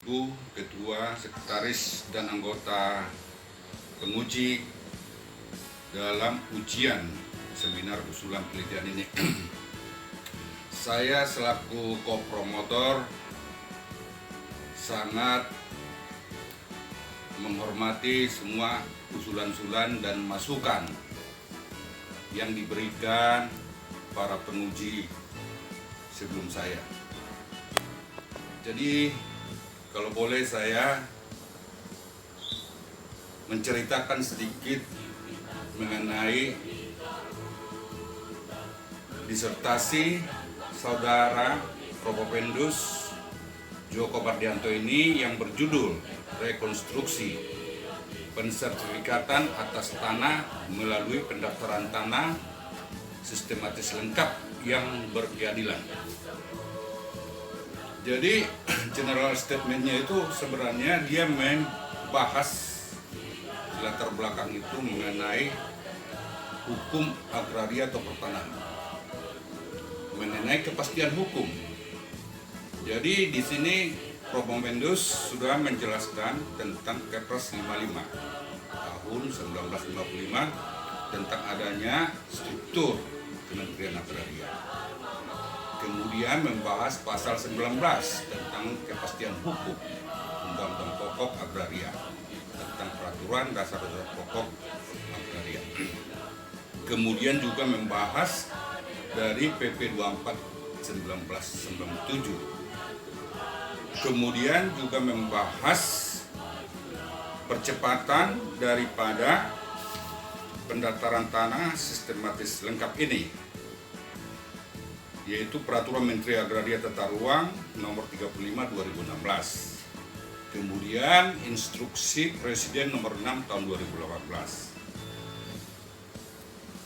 Ibu, Ketua, Sekretaris, dan anggota penguji dalam ujian seminar usulan penelitian ini. Saya selaku kopromotor sangat menghormati semua usulan-usulan dan masukan yang diberikan para penguji sebelum saya. Jadi kalau boleh saya menceritakan sedikit mengenai disertasi saudara Propopendus Djoko Mardianto ini yang berjudul Rekonstruksi Pensertifikatan atas tanah melalui pendaftaran tanah sistematis lengkap yang berkeadilan. Jadi general statementnya itu sebenarnya dia membahas latar belakang itu mengenai hukum agraria atau pertanahan, mengenai kepastian hukum. Jadi di sini Propopendus sudah menjelaskan tentang Kepres 55 tahun 1955 tentang adanya struktur Kementerian Agraria. Kemudian membahas pasal 19 tentang kepastian hukum Undang-Undang Pokok Agraria tentang peraturan dasar pokok agraria. Kemudian juga membahas dari PP 24 1997. Kemudian juga membahas percepatan daripada pendaftaran tanah sistematis lengkap ini, yaitu Peraturan Menteri Agraria Tata Ruang Nomor 35 2016. Kemudian Instruksi Presiden Nomor 6 Tahun 2018.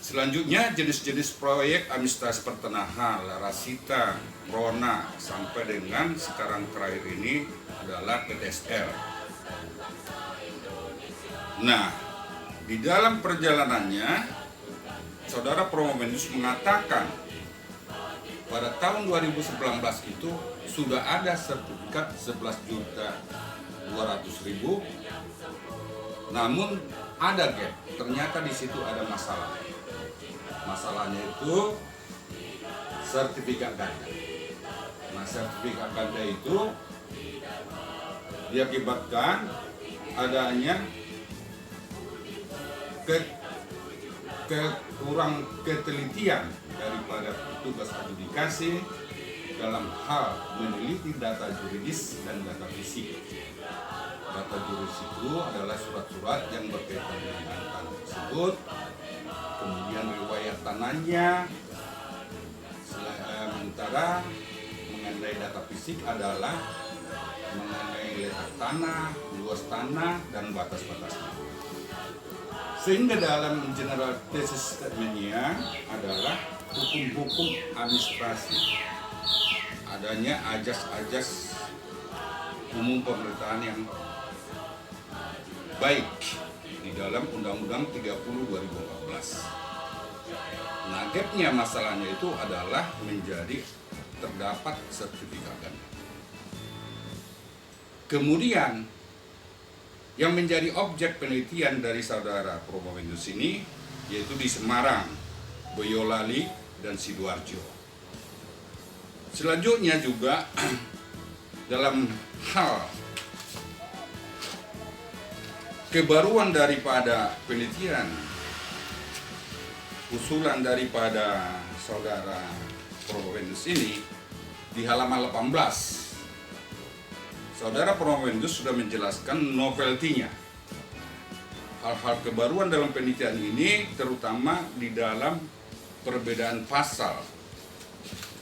Selanjutnya jenis-jenis proyek administrasi pertanahan, Larasita, Rona, sampai dengan sekarang terakhir ini adalah PTSL. Nah, di dalam perjalanannya, Saudara Propopendus mengatakan pada tahun 2019 itu sudah ada sertifikat 11.200.000, namun ada gap. Ternyata di situ ada masalah. Masalahnya itu sertifikat ganda. Nah, sertifikat ganda itu diakibatkan adanya kurang ketelitian daripada petugas adjudikasi dalam hal meneliti data juridis dan data fisik. Data juridis itu adalah surat-surat yang berkaitan dengan tanah tersebut, kemudian riwayat tanahnya, sementara mengenai data fisik adalah mengenai letak tanah, luas tanah, dan batas-batasnya. Sehingga dalam general thesis statement-nya adalah hukum-hukum administrasi, adanya ajas-ajas umum pemerintahan yang baik di dalam Undang-Undang 30 2014. Nah, gapnya masalahnya itu adalah menjadi terdapat sertifikat ganda. Kemudian yang menjadi objek penelitian dari saudara Propopendus ini yaitu di Semarang, Boyolali, dan Sidoarjo. Selanjutnya juga dalam hal kebaruan daripada penelitian usulan daripada saudara Propopendus ini di halaman 18. Saudara Propopendus sudah menjelaskan novelty-nya. Hal-hal kebaruan dalam penelitian ini terutama di dalam perbedaan pasal.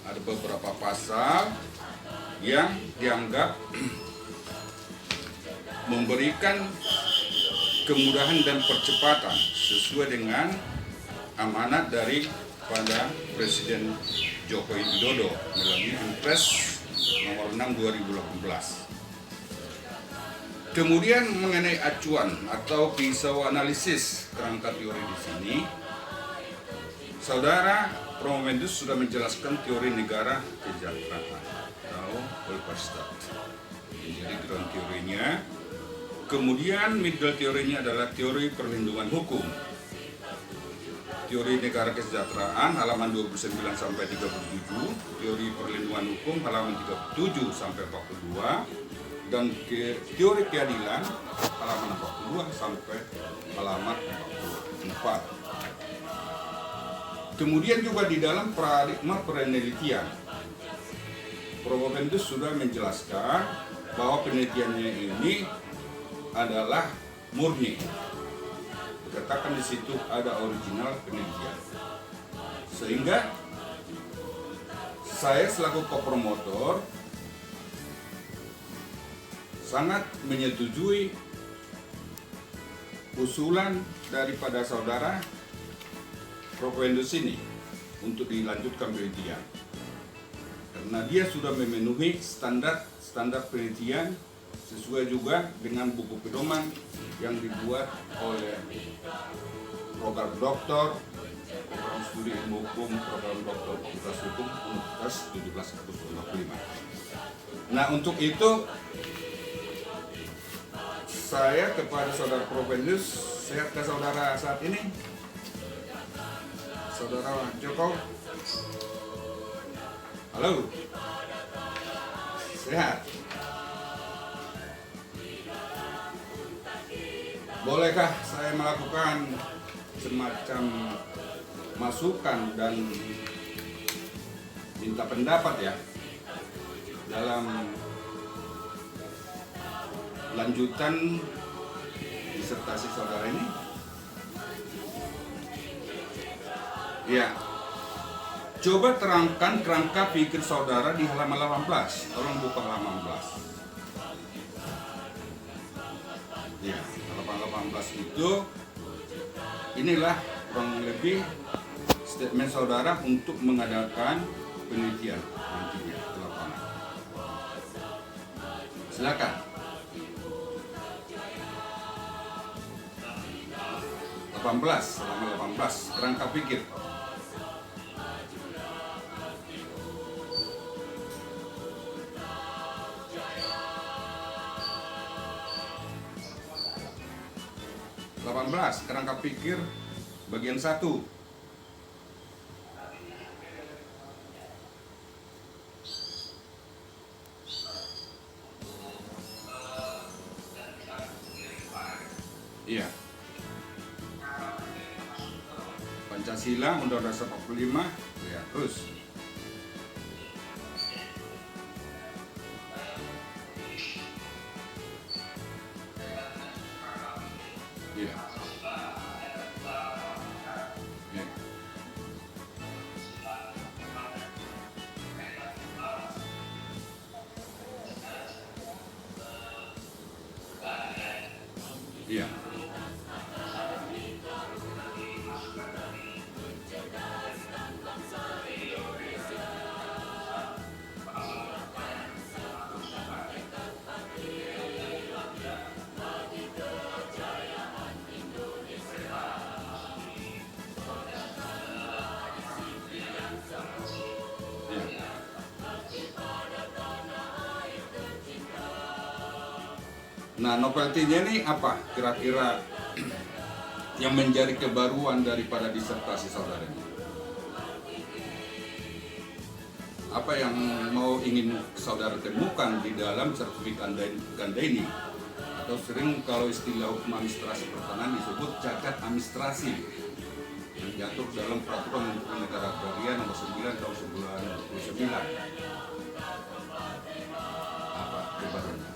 Ada beberapa pasal yang dianggap memberikan kemudahan dan percepatan sesuai dengan amanat daripada Presiden Joko Widodo melalui Impres Nomor 6 2018. Kemudian mengenai acuan atau pisau analisis kerangka teori di sini, saudara Propopendus sudah menjelaskan teori negara kesejahteraan atau welfare state. Jadi ground teorinya. Kemudian middle teorinya adalah teori perlindungan hukum. Teori negara kesejahteraan halaman 29 sampai 37, teori perlindungan hukum halaman 37 sampai 42, dan teori keadilan halaman 42 sampai halaman 44. Kemudian juga di dalam paradigma penelitian, Provendus sudah menjelaskan bahwa penelitiannya ini adalah murni. Katakan di situ ada original penelitian. Sehingga saya selaku kopromotor sangat menyetujui usulan daripada saudara Provendus ini untuk dilanjutkan penelitian. Karena dia sudah memenuhi standar penelitian sesuai juga dengan buku pedoman yang dibuat oleh program doktor, program studi ilmu hukum, program doktor fakultas hukum Universitas 17 Agustus 45. Nah, untuk itu saya kepada saudara Provendus, sehat ke saudara saat ini? Saudara Joko? Halo? Sehat? Bolehkah saya melakukan semacam masukan dan minta pendapat ya dalam lanjutan disertasi saudara ini? Ya, coba terangkan kerangka pikir saudara di halaman 18. Tolong buka halaman 18. Ya, halaman 18 itu inilah kurang lebih statement saudara untuk mengadakan penelitian nantinya di lapangan. Silakan. 18, halaman 18, kerangka pikir. Kerangka pikir bagian 1. Iya. Pancasila Undang-Undang Dasar 45. Ya, terus. Iya. Iya. Nah, novelty-nya ini apa kira-kira yang menjadi kebaruan daripada disertasi saudara ini? Apa yang ingin saudara temukan di dalam sertifikat Ganda ini? Atau sering kalau istilah hukum administrasi pertanahan disebut cacat administrasi yang jatuh dalam peraturan Menteri Negara Agraria nomor 9 tahun 1999. Apa kebaruannya?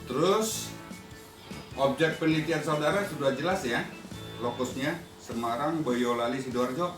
Terus objek penelitian saudara sudah jelas ya, lokusnya Semarang, Boyolali, Sidoarjo.